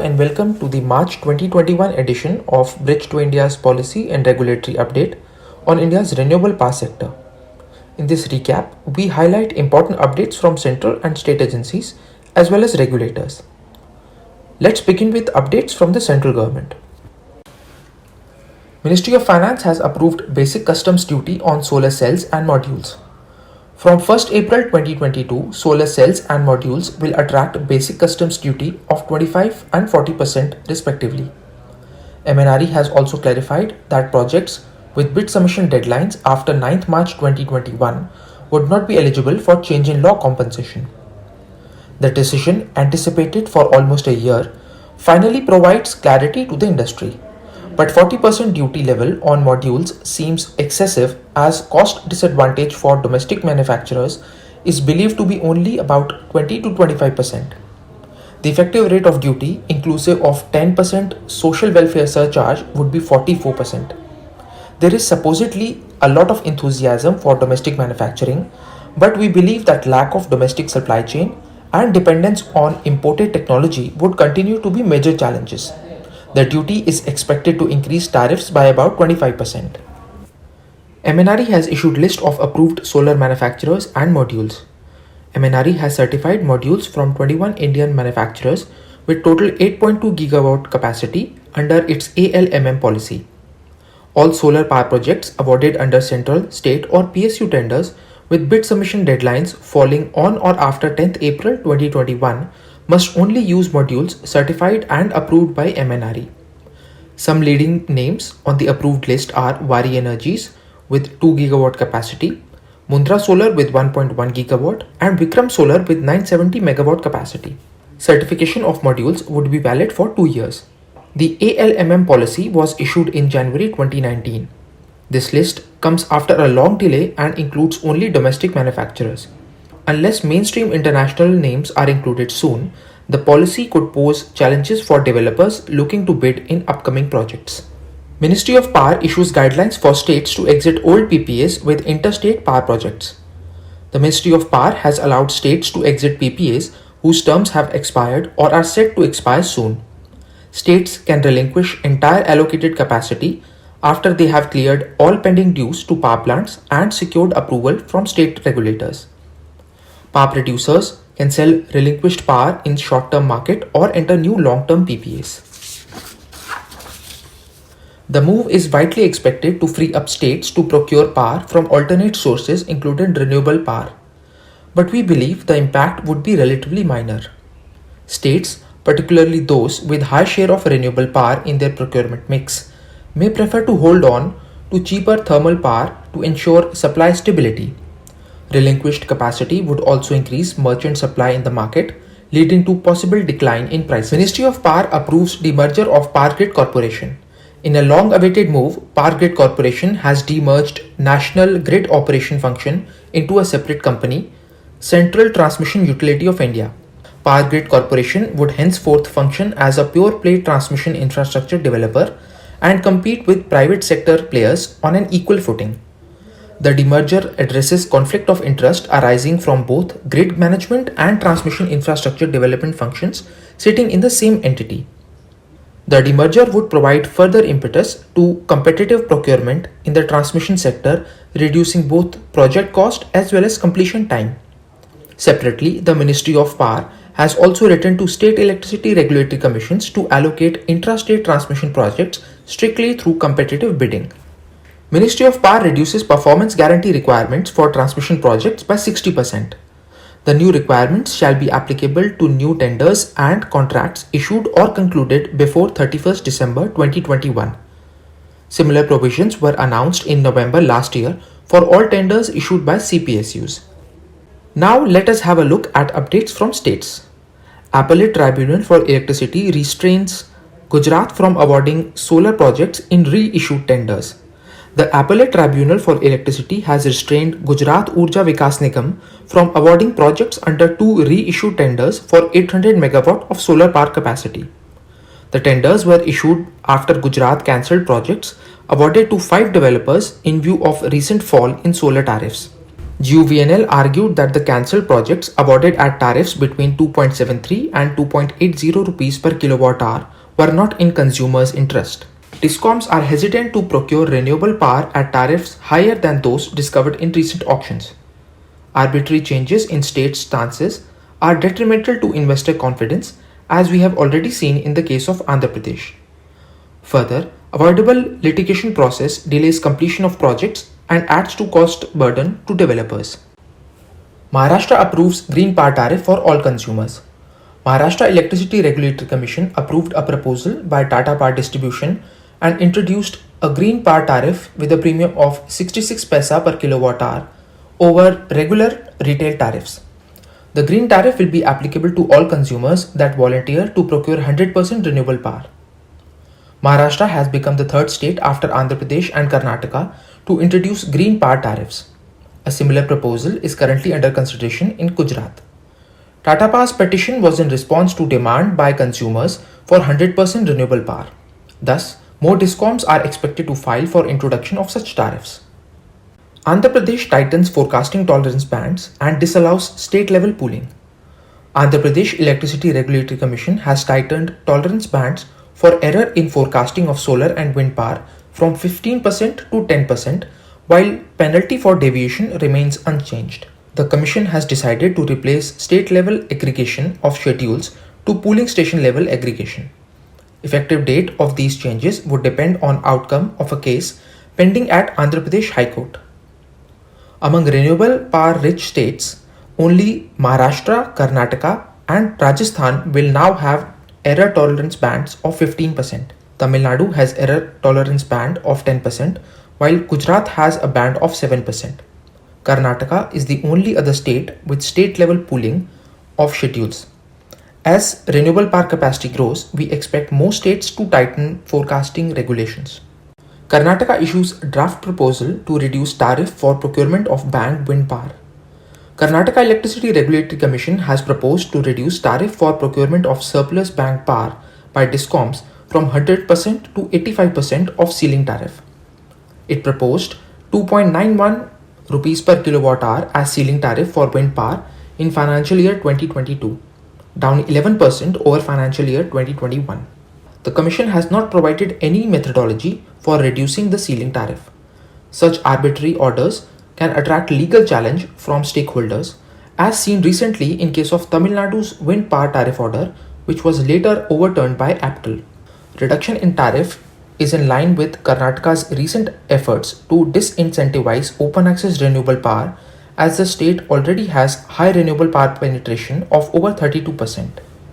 and welcome to the March 2021 edition of Bridge to India's Policy and Regulatory Update on India's renewable power sector. In this recap, we highlight important updates from central and state agencies as well as regulators. Let's begin with updates from the central government. Ministry of Finance has approved basic customs duty on solar cells and modules. From 1st April 2022, solar cells and modules will attract basic customs duty of 25 and 40% respectively. MNRE has also clarified that projects with bid submission deadlines after 9th March 2021 would not be eligible for change in law compensation. The decision, anticipated for almost a year, finally provides clarity to the industry. But 40% duty level on modules seems excessive as cost disadvantage for domestic manufacturers is believed to be only about 20 to 25%. The effective rate of duty, inclusive of 10% social welfare surcharge, would be 44%. There is supposedly a lot of enthusiasm for domestic manufacturing, but we believe that lack of domestic supply chain and dependence on imported technology would continue to be major challenges. The duty is expected to increase tariffs by about 25%. MNRE has issued list of approved solar manufacturers and modules. MNRE has certified modules from 21 Indian manufacturers with total 8.2 gigawatt capacity under its ALMM policy. All solar power projects awarded under central, state or PSU tenders with bid submission deadlines falling on or after 10th April 2021 must only use modules certified and approved by MNRE. Some leading names on the approved list are Vari Energies with 2 gigawatt capacity, Mundra Solar with 1.1 gigawatt and Vikram Solar with 970 megawatt capacity. Certification of modules would be valid for 2 years. The ALMM policy was issued in January 2019. This list comes after a long delay and includes only domestic manufacturers. Unless mainstream international names are included soon, the policy could pose challenges for developers looking to bid in upcoming projects. Ministry of Power issues guidelines for states to exit old PPAs with interstate power projects. The Ministry of Power has allowed states to exit PPAs whose terms have expired or are set to expire soon. States can relinquish entire allocated capacity after they have cleared all pending dues to power plants and secured approval from state regulators. Power producers can sell relinquished power in short-term market or enter new long-term PPAs. The move is widely expected to free up states to procure power from alternate sources including renewable power. But we believe the impact would be relatively minor. States, particularly those with high share of renewable power in their procurement mix, may prefer to hold on to cheaper thermal power to ensure supply stability. Relinquished capacity would also increase merchant supply in the market, leading to possible decline in prices. Ministry of Power approves demerger of Power Grid Corporation. In a long-awaited move, Power Grid Corporation has demerged National Grid Operation Function into a separate company, Central Transmission Utility of India. Power Grid Corporation would henceforth function as a pure-play transmission infrastructure developer and compete with private sector players on an equal footing. The demerger addresses conflict of interest arising from both grid management and transmission infrastructure development functions sitting in the same entity. The demerger would provide further impetus to competitive procurement in the transmission sector, reducing both project cost as well as completion time. Separately, the Ministry of Power has also written to state electricity regulatory commissions to allocate intrastate transmission projects strictly through competitive bidding. Ministry of Power reduces performance guarantee requirements for transmission projects by 60%. The new requirements shall be applicable to new tenders and contracts issued or concluded before 31st December 2021. Similar provisions were announced in November last year for all tenders issued by CPSUs. Now let us have a look at updates from states. Appellate Tribunal for Electricity restrains Gujarat from awarding solar projects in reissued tenders. The Appellate Tribunal for Electricity has restrained Gujarat Urja Vikas Nigam from awarding projects under 2 reissued tenders for 800 megawatt of solar power capacity. The tenders were issued after Gujarat cancelled projects awarded to 5 developers in view of recent fall in solar tariffs. GUVNL argued that the cancelled projects awarded at tariffs between 2.73 and 2.80 rupees per kilowatt hour were not in consumers' interest. Discoms are hesitant to procure renewable power at tariffs higher than those discovered in recent auctions. Arbitrary changes in state stances are detrimental to investor confidence, as we have already seen in the case of Andhra Pradesh. Further, avoidable litigation process delays completion of projects and adds to cost burden to developers. Maharashtra approves green power tariff for all consumers. Maharashtra Electricity Regulatory Commission approved a proposal by Tata Power Distribution and introduced a green power tariff with a premium of 66 paisa per kilowatt hour over regular retail tariffs. The green tariff will be applicable to all consumers that volunteer to procure 100% renewable power. Maharashtra has become the third state after Andhra Pradesh and Karnataka to introduce green power tariffs. A similar proposal is currently under consideration in Gujarat. Tata Power's petition was in response to demand by consumers for 100% renewable power. Thus, more discoms are expected to file for introduction of such tariffs. Andhra Pradesh tightens forecasting tolerance bands and disallows state-level pooling. Andhra Pradesh Electricity Regulatory Commission has tightened tolerance bands for error in forecasting of solar and wind power from 15% to 10%, while penalty for deviation remains unchanged. The Commission has decided to replace state-level aggregation of schedules to pooling station-level aggregation. Effective date of these changes would depend on outcome of a case pending at Andhra Pradesh High Court. Among renewable power-rich states, only Maharashtra, Karnataka and Rajasthan will now have error tolerance bands of 15%. Tamil Nadu has error tolerance band of 10%, while Gujarat has a band of 7%. Karnataka is the only other state with state-level pooling of schedules. As renewable power capacity grows, we expect more states to tighten forecasting regulations. Karnataka issues draft proposal to reduce tariff for procurement of banked wind power. Karnataka Electricity Regulatory Commission has proposed to reduce tariff for procurement of surplus bank power by discoms from 100% to 85% of ceiling tariff. It proposed 2.91 rupees per kilowatt hour as ceiling tariff for wind power in financial year 2022, down 11% over financial year 2021. The Commission has not provided any methodology for reducing the ceiling tariff. Such arbitrary orders can attract legal challenge from stakeholders, as seen recently in case of Tamil Nadu's wind power tariff order, which was later overturned by APTEL. Reduction in tariff is in line with Karnataka's recent efforts to disincentivize open access renewable power, as the state already has high renewable power penetration of over 32%.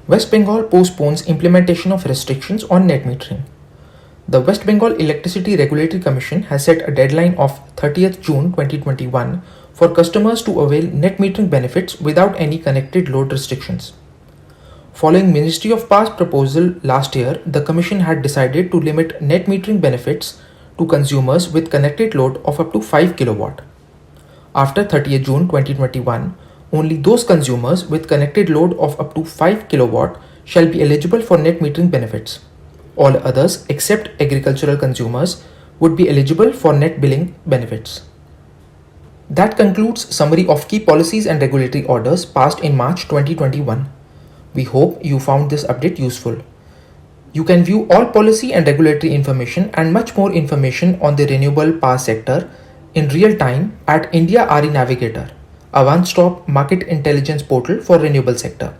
West Bengal postpones implementation of restrictions on net metering. The West Bengal Electricity Regulatory Commission has set a deadline of 30th June 2021 for customers to avail net metering benefits without any connected load restrictions. Following Ministry of Power's proposal last year, the Commission had decided to limit net metering benefits to consumers with connected load of up to 5 kW. After 30th June 2021, only those consumers with connected load of up to 5 kW shall be eligible for net metering benefits. All others except agricultural consumers would be eligible for net billing benefits. That concludes summary of key policies and regulatory orders passed in March 2021. We hope you found this update useful. You can view all policy and regulatory information and much more information on the renewable power sector in real time at India RE Navigator, a one-stop market intelligence portal for renewable sector.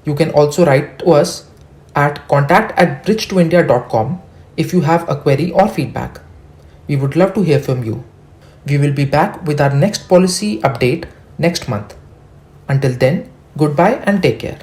You can also write to us at contact@bridge2india.com if you have a query or feedback. We would love to hear from you. We will be back with our next policy update next month. Until then, goodbye and take care.